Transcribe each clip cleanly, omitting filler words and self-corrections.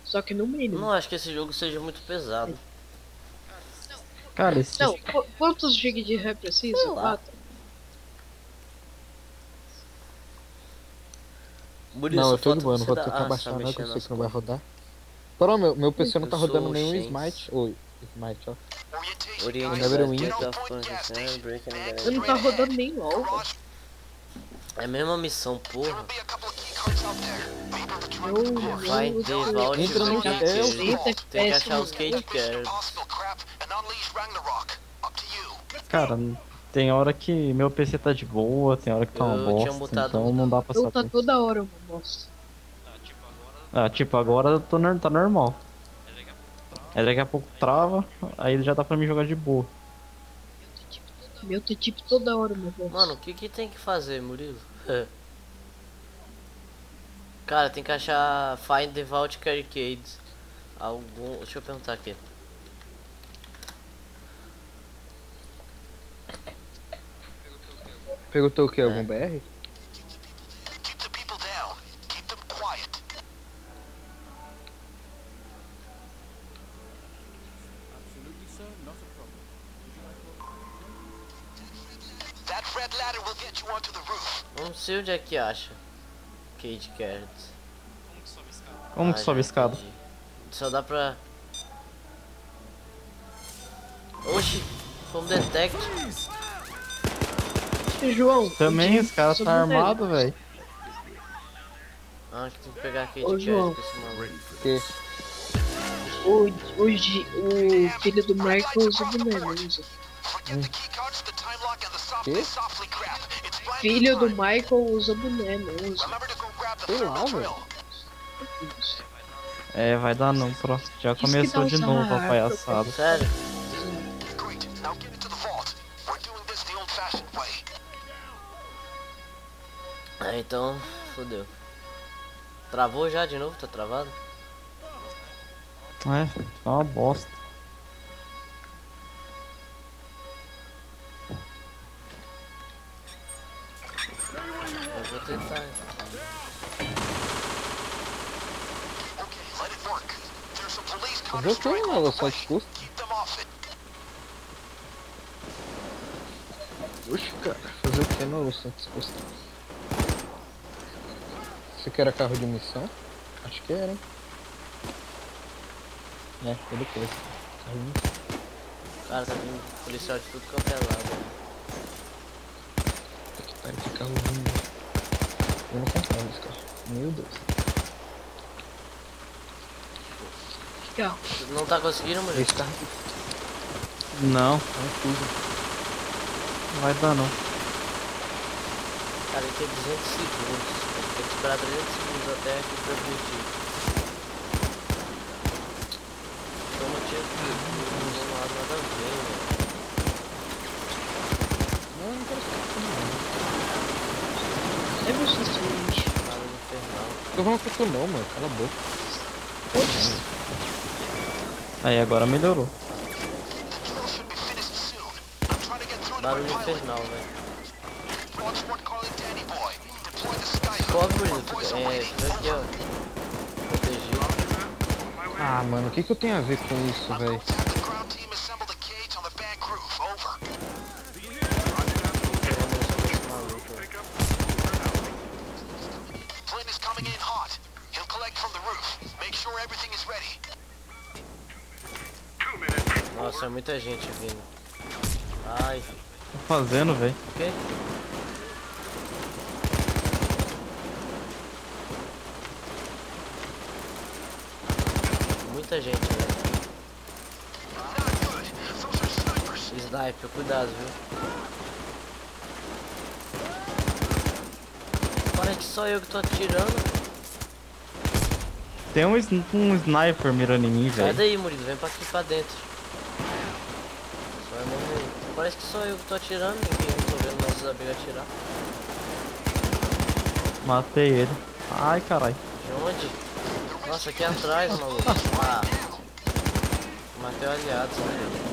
Só que no mínimo. Não acho que esse jogo seja muito pesado. Cara, esse... Não, quantos GB de RAM Sei precisa? lá. 4? Por Não, isso eu tô de falta boa, não você vou dar. tentar Ah, você tá baixar não, que eu mexendo sei nas que não vai coisas. rodar. Pô, meu PC não Eu tá rodando sou o nenhum Shen. Smite. Oi, Smite, ó. Orientation Never win. of Punishment, Breaking Eu não tá rodando nem LOL, velho. É a mesma missão, porra. Vai Meu ter Deus. Vault Entra no Cake stealth. Cards. Tem que achar os FPS, Cake Cards. Cara, tem hora que meu PC tá de boa, tem hora que tá uma Eu tinha bosta, botado. então não dá pra Eu tá saber. toda hora uma bosta. Ah, tipo, agora eu tô tá normal. Aí daqui a pouco trava, aí já dá pra mim jogar de boa. Meu tá tipo toda hora uma bosta. Mano, o que tem que fazer, Murilo? Cara, tem que achar Find the Vault Caricades. Algum. Deixa eu perguntar aqui. Perguntou o que? Algum BR? Não sei onde é que acha. Cage Cards. Como que sobe a já escada? entendi. Só dá pra. Oxi, Home Detect. João. Também o os caras de- tá armado, velho. Ah, que tem que pegar Cage Ô, Cards João. com esse maluco. Que? O filho do Michael usa boné, não usa. Que? Filho do Michael usa boné, não usa. Sei lá, velho. É, vai dar não, pro. Já Diz que começou dá de um novo a sarrafo. palhaçada. Sério? Ah, então, fodeu. Travou já de novo? Tá travado? É, tá uma bosta. Eu vou tentar. Eu já tenho uma noção de custo. Oxe, cara, fazer o que na noção de custo? Você quer carro de missão? Acho que era, hein? É, ele quer. Carro de missão. Cara, tá vindo policial de tudo quanto é lado. Tá, que carro ruim. Eu não comprava esse carro. Meu Deus. Que carro? Não tá conseguindo, mulher? Esse carro não, é tudo. Não vai dar não. Cara, ele tem 200 segundos. Tem que esperar 300 segundos até que o objetivo. Toma tiro do lado, nada a ver, velho. Não, não quero esse carro não. É você, gente. Nada infernal. Eu vou com tu não, mano. Cala a boca. Aí, agora melhorou. Barulho infernal, velho. Corre, Murilo. Fica aqui, ó. Protegido. Ah, mano, o que que eu tenho a ver com isso, velho? Nossa, é muita gente vindo. Ai, Tá fazendo, velho? o quê? Muita gente, velho. Sniper, cuidado, viu? Parece que só eu que tô atirando. Tem um sniper mirando em mim, Sai velho. daí, Murilo, vem pra aqui pra dentro. Só vai morrer. Parece que só eu que tô atirando, ninguém não tô vendo nossos amigos atirar. Matei ele. Ai, caralho. De onde? Nossa, aqui atrás, maluco. Ah. Matei o aliado, velho.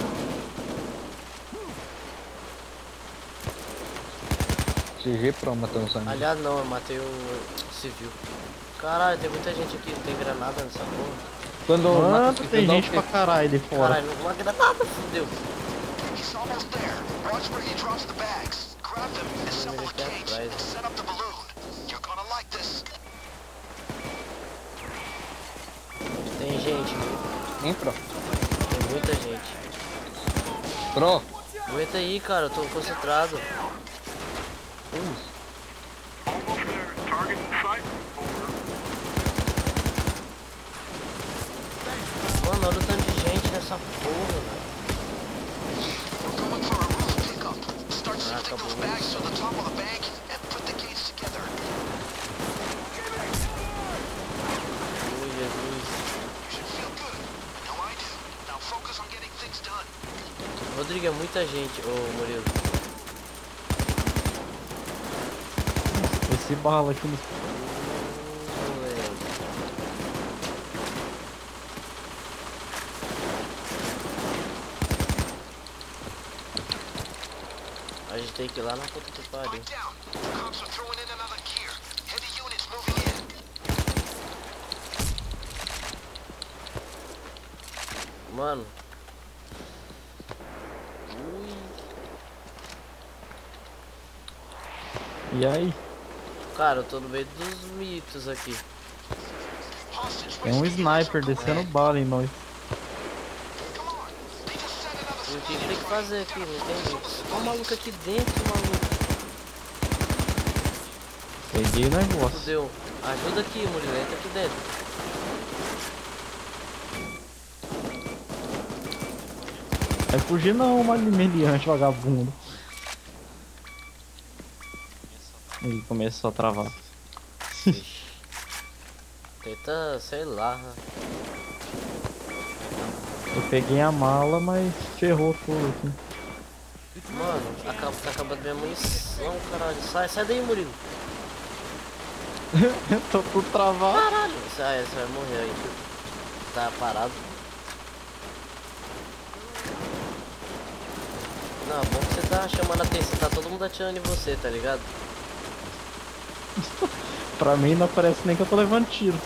GG pro matando os amigos. Aliado não, eu matei o civil. Caralho, tem muita gente aqui, não tem granada nessa porra. Quando o Mano, Matheus tem dá o gente quê? pra caralho ali fora. Caralho, uma granada, fudeu. He's almost there. Watch where he drops the bags. Grab them, assemble the cage, and set up the balloon. You're gonna like this. Tem gente, Hein, pro? tem muita gente. Pro? Aguenta aí, cara, eu tô concentrado. Mano, olha o tanto de gente nessa porra, velho. We're going for a roof pickup. Start shifting acabou those bags to the top of the bank and put the cage together. Ui, Jesus. You should feel good. I know I do. Now focus on getting things done. Rodrigo, é muita gente, ô Murilo. Esse bala aqui no... Moleque. A gente tem que ir lá na puta que pariu. Pipe down. The cops are throwing in another gear. Heavy units moving in. Mano. Ui. E aí? Cara, eu tô no meio dos mitos aqui. Hostage Tem um rescue units sniper are descendo bala em nós. Come on. They just set another E o que tem que fazer aqui? Não entendi. Olha o maluco aqui dentro, maluco. Peguei o negócio. Fudeu. Ajuda aqui, Murilo. Entra aqui dentro. Vai fugir não, meliante vagabundo. Ele começou a travar. Ixi. Tenta, sei lá. Eu peguei a mala, mas ferrou tudo aqui. Mano, tá acabando minha munição, caralho. Sai daí, Murilo. Tô tudo travado. Caralho. Você vai morrer aí. Tá parado. Não, bom que você tá chamando a atenção. Tá todo mundo atirando em você, tá ligado? Pra mim não parece nem que eu tô levando tiro.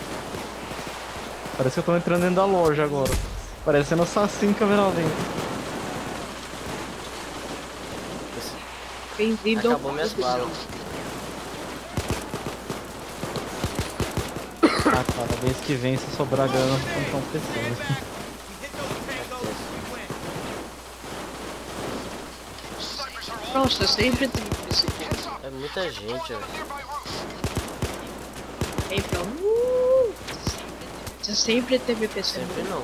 Parece que eu tô entrando dentro da loja agora. Parecendo assassino em câmera lenta. Bem-vindo ao Acabou minhas balas. Ah, cada vez que vem, se sobrar grana, são pessoas. Nossa, sempre tem esse aqui. É muita gente, velho. Então, você sempre teve pessoa. Sempre não.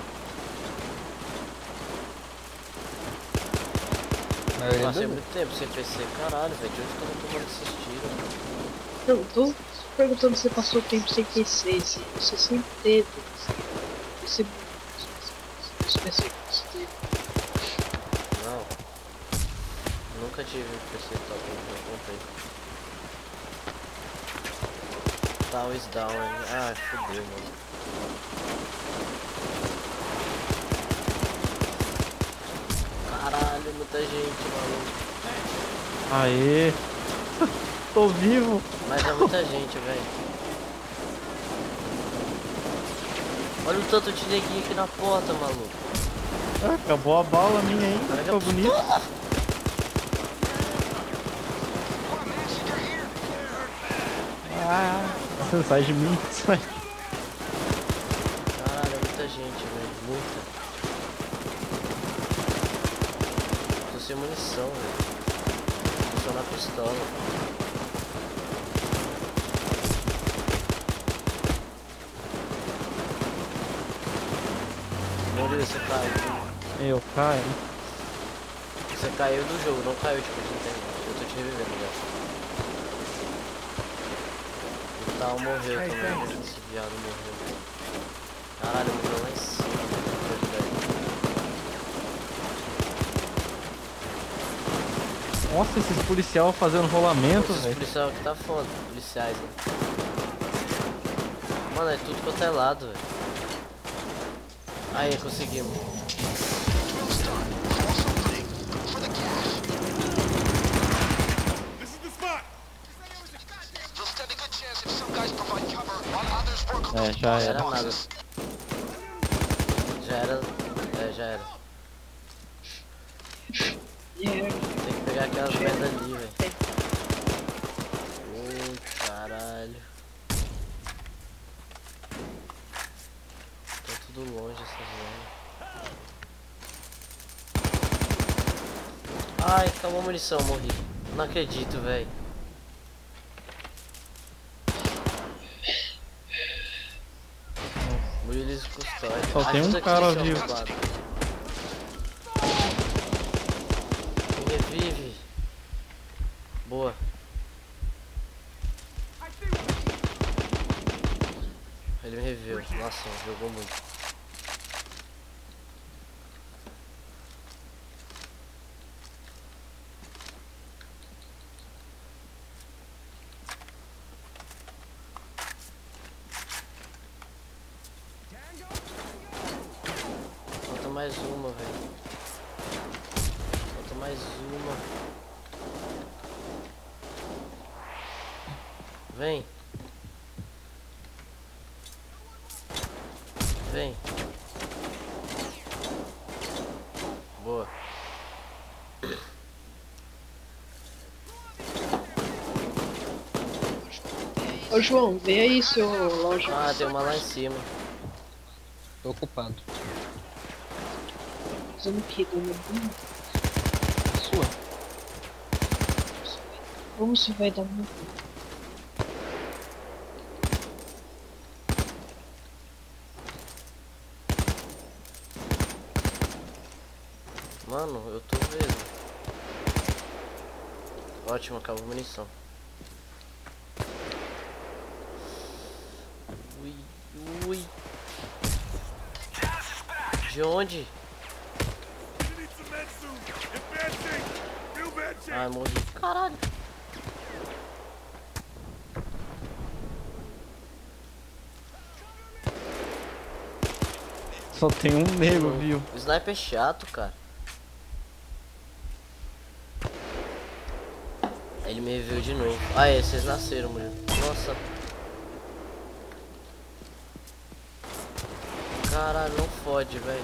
Passei muito tempo sem PC. Caralho, velho. De onde que eu tô tomando esses tiros? Não, tô perguntando se você passou tempo sem PC, se você sempre teve. Você. Os PC que você teve. Não. Nunca tive PC top, não comprei. Tal is down, hein? Ah, fudeu, mano. Caralho, muita gente, maluco. Aê! Tô vivo! Mas é muita gente, velho. Olha o tanto de neguinho aqui na porta, maluco. Ah, acabou a bala minha ainda, Caralho, ficou bonito. Ah, você sai de mim, sai. Caralho, é muita gente, velho. Muita. Tô sem munição, velho. Tô só na pistola. Murilo, você caiu. Eu caio. Você caiu do jogo, não caiu tipo de internet. Eu tô te revivendo já. O Tal morreu também, esse viado morreu. Caralho, morreu lá em cima. Nossa, esses policial fazendo rolamento, Esses velho. policiais aqui tá foda, policiais, né? Mano, é tudo quanto é lado, velho. Aí, conseguimos. You'll stand a good chance if some guys provide cover while others work on É, those já box era. boxes. Já era. É, já era. Yeah. Tem que pegar aquelas merda ali, velho. Ui, caralho. Tá tudo longe essas zonas. Ai, acabou a munição, morri. Não acredito, velho. Willis Custódio. Só tem um Ajuda aqui, cara seu vivo. arrombado. Me revive. Boa. Ele me reviveu. Nossa, jogou muito. Falta mais uma, velho. Falta mais uma. Vem. Vem. Boa. Ô João, vê aí seu loja. Ah, tem uma lá em cima. Tô ocupado. Fazendo o que, dona Bruna? Sua. Vamos se vai dar muito. Mano, eu tô vendo. Ótimo, acabou a munição. Ui, ui. De onde? Ai, morri. Caralho. Só tem um nego, viu? O sniper é chato, cara. Ele me reviveu de novo. Ah, é, vocês nasceram, mulher. Nossa. Caralho, não fode, velho.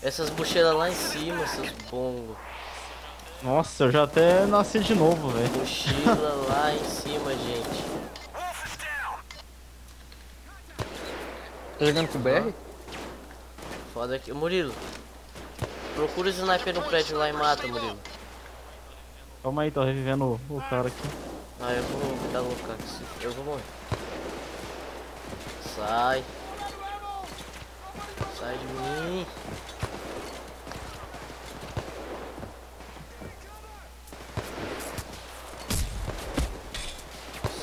Essas bocheiras lá em cima, seus bongos. Nossa, eu já até nasci de novo, velho. Mochila lá em cima, gente. Tá jogando com o BR? Foda aqui. Murilo. Procura o sniper no prédio lá e mata, Murilo. Calma aí, tô revivendo o cara aqui. Ah, eu vou me dar louco, cara. Eu vou morrer. Sai. Sai de mim.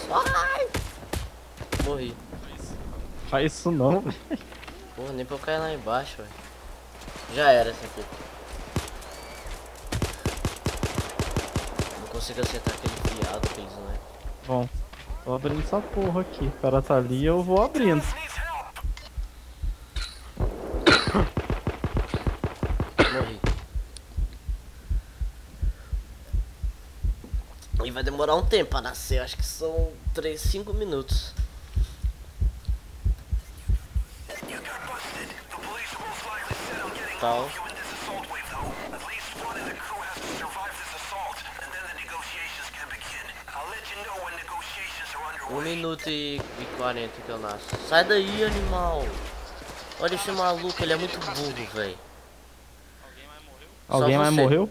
Sai. Morri. Faz isso não, velho. Porra, nem pra eu cair lá embaixo, velho. Já era essa aqui. Não consigo acertar aquele fiado que eles não é. Bom, tô abrindo essa porra aqui. O cara tá ali e eu vou abrindo. Morri. E vai demorar um tempo pra nascer, acho que são 5 minutos. Tal. Um minuto e 40 que eu nasço. Sai daí, animal. Olha esse maluco, ele é muito burro, velho. Alguém mais você. morreu?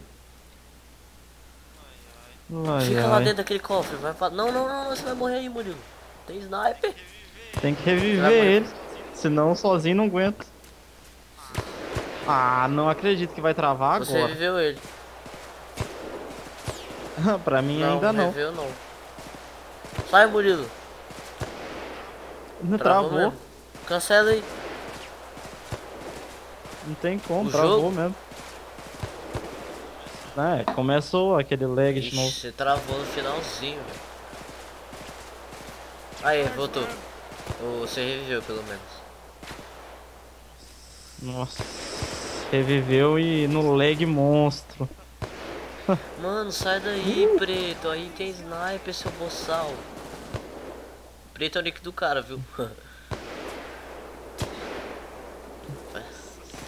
Ai, Fica lá ai. dentro daquele cofre, vai pra... Não, não, não, você vai morrer aí, Murilo. Tem sniper. Tem que reviver Vai morrer. ele. Senão sozinho não aguenta. Ah, não acredito que vai travar Você agora. reviveu ele. Pra mim ainda não. Reviveu não. Sai, Murilo. Não travou. mesmo. Cancela aí. Não tem como, O travou jogo? mesmo. É, começou aquele lag de novo. Ixi, você travou no finalzinho, velho. Aí, voltou. Você reviveu, pelo menos. Nossa. Reviveu e no lag monstro. Mano, sai daí, preto. Aí tem sniper, seu boçal. Preto é o nick do cara, viu?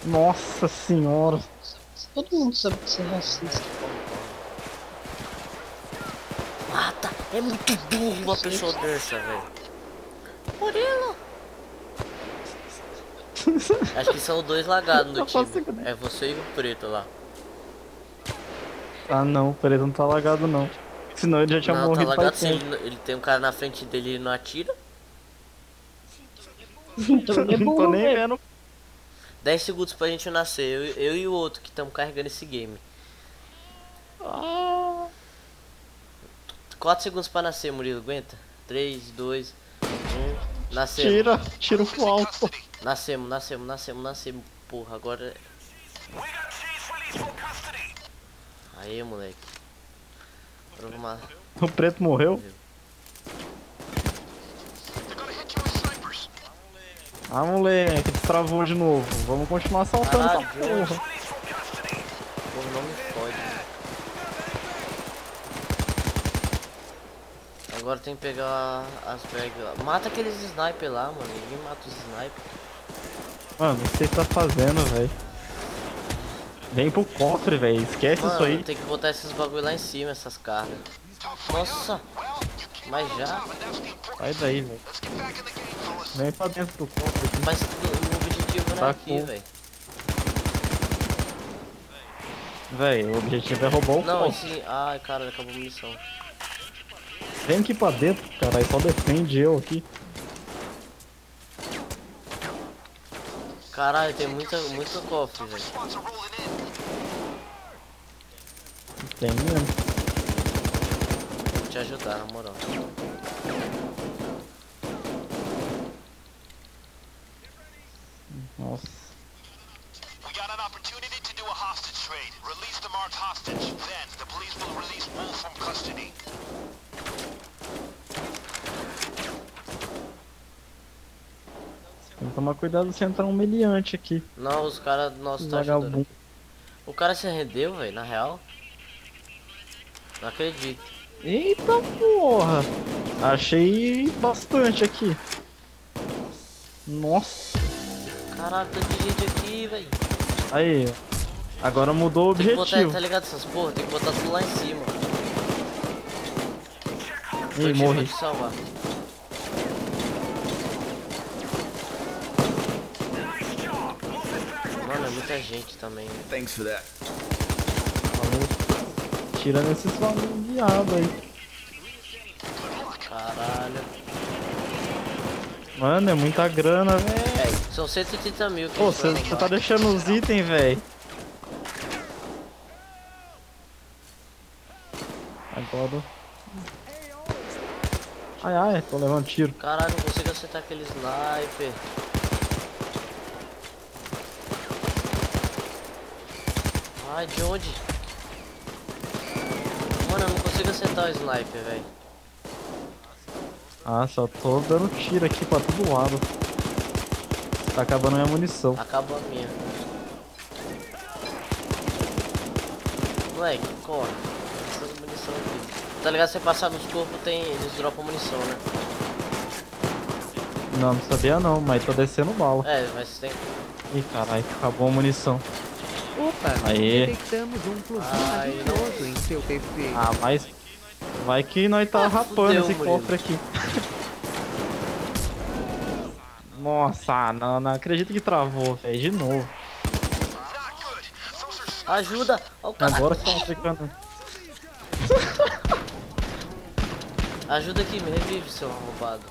Nossa senhora. Todo mundo sabe que você é racista. Mata! É muito burro uma pessoa dessa, velho. Murilo! Acho que são dois lagados no time. É você e o preto lá. Ah não, o preto não tá lagado não. Senão ele já tinha Não, tá morrido lagado faz sim. tempo. Ele tem um cara na frente dele e ele não atira. Então ele é Não tô burro, nem velho. vendo. 10 segundos pra gente nascer. Eu e o outro que estamos carregando esse game. 4 segundos pra nascer, Murilo. Aguenta? 3, 2, 1. Nascemos. Tira pro alto. Nascemos. Porra, agora. We got Chase released for custody. Aí, moleque. Agora vamos lá. O preto morreu? They're gonna hit you with snipers. Ah, moleque, destravou de novo. Vamos continuar assaltando essa Caralho, porra. Released for custody. Porra, não me fode. Agora tem que pegar as bags lá. Mata aqueles sniper lá, mano. Ninguém mata os sniper. Mano, o que você tá fazendo, velho? Vem pro cofre, velho. Esquece isso Mano, aí. tem que botar esses bagulho lá em cima, essas cargas. Nossa, mas já. Sai daí, velho. Let's get back in the game, fellas. Vem pra dentro do cofre aqui. Mas o objetivo não é Tá aqui, com- velho. Velho, o objetivo é roubar o Não, cofre. esse. Ai, cara, acabou a munição. Vem aqui pra dentro, caralho. Só defende eu aqui. Caralho, tem muito cofre, velho. Spots are rolling in. Tem mesmo. Vou te ajudar, na moral. Nossa. We got an opportunity to do a hostage trade. Release the marked hostage. Then the police will release Wolf from custody. Tem que tomar cuidado se entrar um meliante aqui. Não, os caras nossos tá ajudando. Vagabundo. O cara se rendeu, velho, na real. Não acredito. Eita porra! Achei bastante aqui. Nossa. Caralho, tá de gente aqui, velho. Aí. Agora mudou o Tem que botar, objetivo. tá ligado essas porra? Tem que botar tudo lá em cima. Ih, Eu morri. vou te salvar. Mano, é muita gente também, né? Thanks for that. Tirando esses viados aí. Caralho. Mano, é muita grana, velho. É, são 130 mil que Pô, a gente vai você roubar. tá deixando os itens, velho. Agora. Ai, ai, tô levando tiro. Caralho, não consigo acertar aquele sniper. Ai, de onde? Mano, eu não consigo acertar o sniper, velho. Ah, só tô dando tiro aqui pra todo lado. Tá acabando minha munição. Acabou a minha. Moleque, corre. Essa munição aqui. Tá ligado? Você passar nos corpos, eles dropam munição, né? Não, não sabia não, mas tô descendo bala. É, mas você tem. Ih, caralho, acabou a munição. Opa, Aê. detectamos um plugin Ai, malicioso em seu PC. Ah, mas vai que nós tá rapando fudeu, esse Murilo. cofre aqui. Nossa, não acredito que travou, velho, de novo. Ajuda! Ó o cara. Agora que tá ficando. Ajuda aqui, me revive, seu arrombado.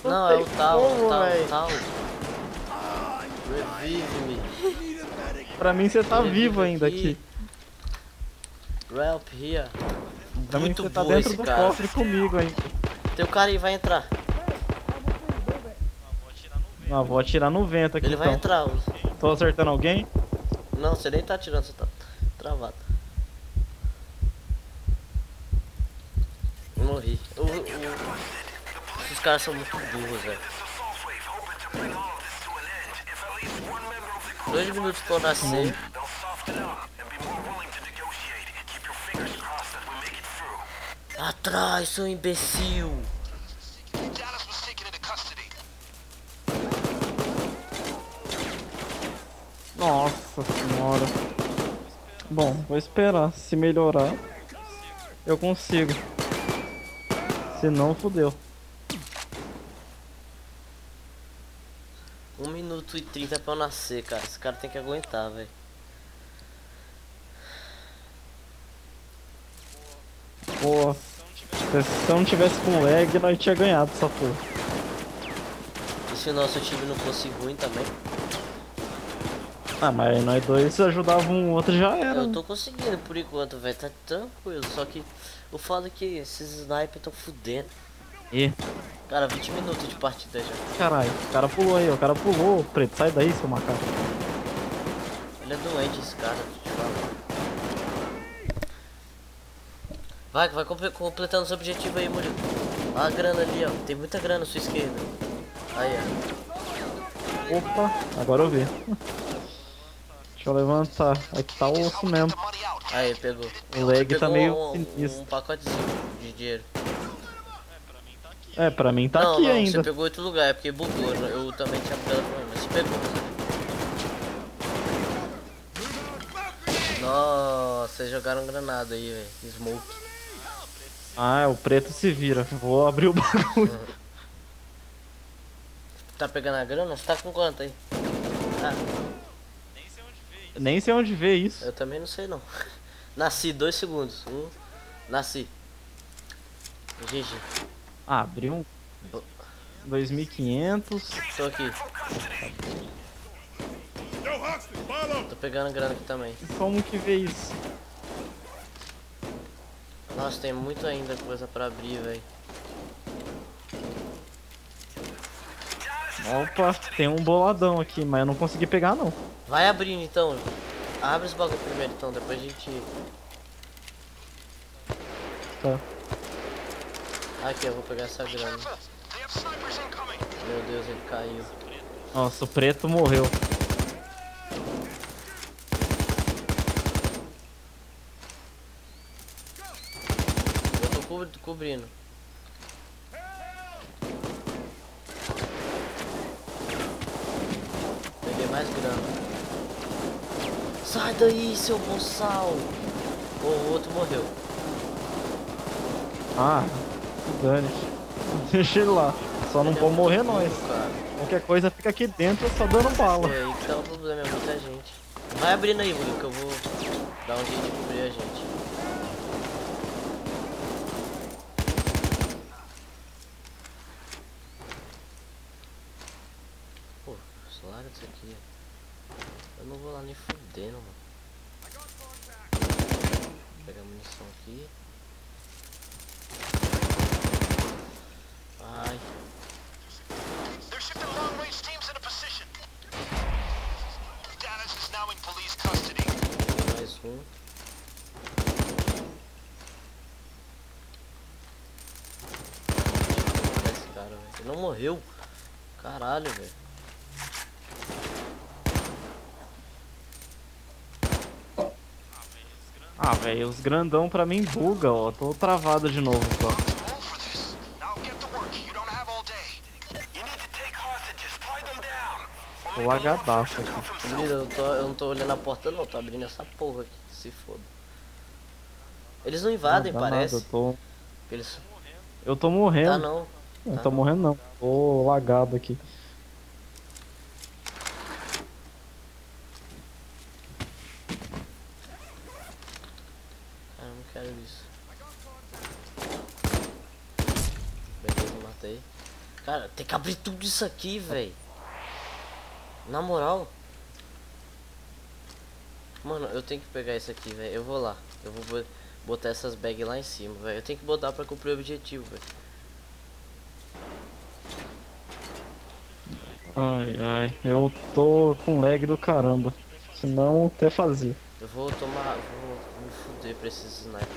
Não, é o tal, véi. Revive-me. Pra mim você tá Revive vivo ainda aqui. Help here. Pra mim Muito você tá boa dentro esse do cara. cofre comigo ainda. Tem o cara aí, vai entrar. Ah, vou atirar no vento aqui Ele vai então. entrar. Tô acertando alguém? Não, você nem tá atirando, você tá travado. Morri. Esses caras são muito burros, velho. 2 minutos pra eu nascer. Atrás, seu imbecil. Dallas was taken into custody. Nossa senhora. Bom, vou esperar. Se melhorar, eu consigo. Se não, fodeu. 1 minuto e 30 pra eu nascer, cara. Esse cara tem que aguentar, velho. Pô, se eu não tivesse com lag, nós tinha ganhado essa porra. E se o nosso time não fosse ruim também? Ah, mas nós dois ajudavam um outro já era. Eu tô conseguindo por enquanto, velho. Tá tranquilo. Só que o foda é que esses snipers tão fudendo. E Cara, 20 minutos de partida já. caralho, o cara pulou aí, o cara pulou. Preto, sai daí, seu macaco. Ele é doente, esse cara, te falo. Vai completando os objetivos aí, Murilo. Olha a grana ali, ó. Tem muita grana à sua esquerda. Aí, ó. Opa, agora eu vi. Deixa eu levantar. Aqui tá o osso mesmo. Aí, pegou. O lag Pegou tá meio um sinistro. pacotezinho de dinheiro. É, pra mim tá não, aqui não, ainda. você pegou outro lugar, é porque bugou. Eu também tinha pegado pra mim, mas você pegou. Nossa, vocês jogaram granada aí, velho. Smoke. Ah, o preto se vira. Vou abrir o bagulho. Tá pegando a grana? Você tá com quanto aí? Ah, Nem sei onde ver isso. eu também não sei não. Nasci, 2 segundos. Nasci. GG. Ah, abri um 2.500. Tô aqui. Tô pegando grana aqui também. Como que vê isso? Nossa, tem muito ainda coisa pra abrir, velho. Opa, tem um boladão aqui, mas eu não consegui pegar não. Vai abrindo então. Abre os bagulho primeiro então, depois a gente... Tá. Aqui, eu vou pegar essa grana. They have snipers incoming. Meu Deus, ele caiu. Nossa, o preto morreu. Eu tô cobrindo. Peguei mais grana. Sai daí, seu boçal! O outro morreu. Ah, dane-se. Deixa ele lá. Só não pode morrer nós. Cara, Qualquer coisa fica aqui dentro só dando bala. é aí que tá o problema, é muita gente. Vai abrindo aí, Murilo, que eu vou dar um jeito de cobrir a gente. Pô, larga disso aqui. Eu não vou lá nem fudendo, mano. Vou pegar munição aqui. Ai, They're shifting long-range teams into position. Dallas is now in police custody. peguei mais um. Esse cara, velho. Ele não morreu. Caralho, velho. Ah, velho, os grandão pra mim buga, ó. Tô travado de novo, só. Move for this. Now get to work. You don't have all day. You need to take hostages. Tie them down. Tô lagadaço aqui. Murilo, eu não tô olhando a porta não, tô abrindo essa porra aqui, se foda. Eles não invadem, Não dá parece. nada, Eles... eu tô morrendo. Tá não. Não tá tô não. morrendo não. Tô lagado aqui. Ah, eu não quero isso. Beleza, matei. Cara, tem que abrir tudo isso aqui, velho. Na moral. Mano, eu tenho que pegar isso aqui, velho. Eu vou lá. Eu vou botar essas bags lá em cima, velho. Eu tenho que botar pra cumprir o objetivo, velho. Ai, ai. Eu tô com lag do caramba. Senão até fazia. Eu vou tomar... Vou me fuder pra esses snipers.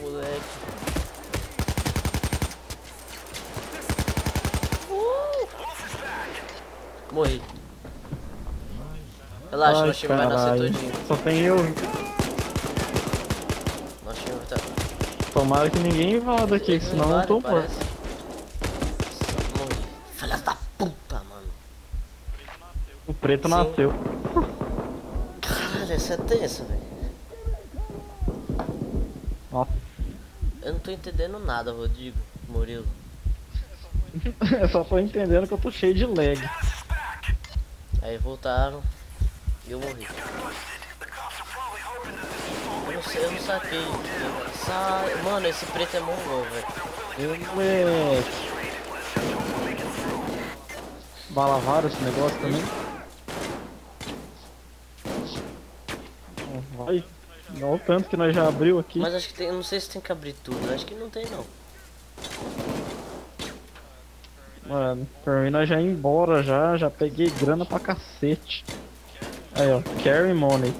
Moleque. Morri. Relaxa. Relaxa, Ai, nosso time vai nascer caralho. todinho. Só tem eu. Nosso time tá... Tomara que ninguém invada aqui, senão eu tô morto. parece. Morri. Filha da puta, mano. O preto Sim. nasceu. Caralho, essa é tensa, velho. Nossa. Eu não tô entendendo nada, Rodrigo. Murilo. Eu só tô entendendo que eu tô cheio de lag. Aí voltaram e eu morri. Eu não sei, eu não saquei. Mano, esse preto é mongol, velho. Moleque. Balavar esse negócio também. Vai. Olha o tanto que nós já abriu aqui. Mas acho que tem, não sei se tem que abrir tudo. Acho que não tem não. Mano, por mim nós já ia embora já peguei grana pra cacete. Aí ó, carry money.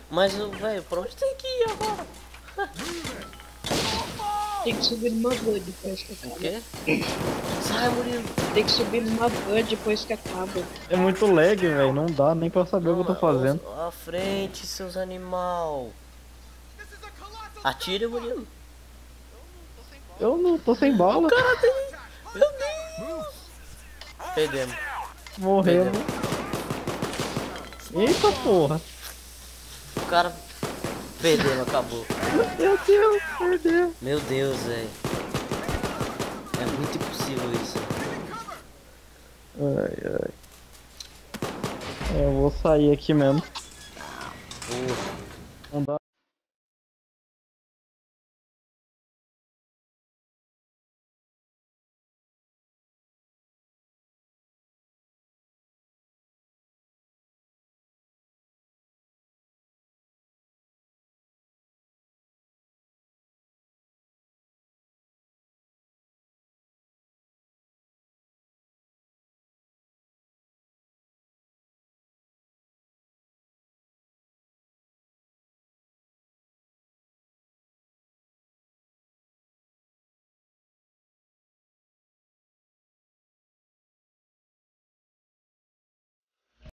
Mas, velho, pra onde tem que ir agora? Tem que subir numa van depois que O acaba. quê? Sai, Murilo. Tem que subir numa van depois que acaba. É muito lag, velho, não dá nem pra saber o que eu tô fazendo. À frente, seus animal. Atira, Murilo. Eu não tô sem bala. Meu Deus. Perdemos. Morremos. Eita porra. O cara perdeu, acabou. Meu Deus, perdeu. Meu Deus, velho. É muito impossível isso. Ai, ai. Eu vou sair aqui mesmo. Porra. Não dá.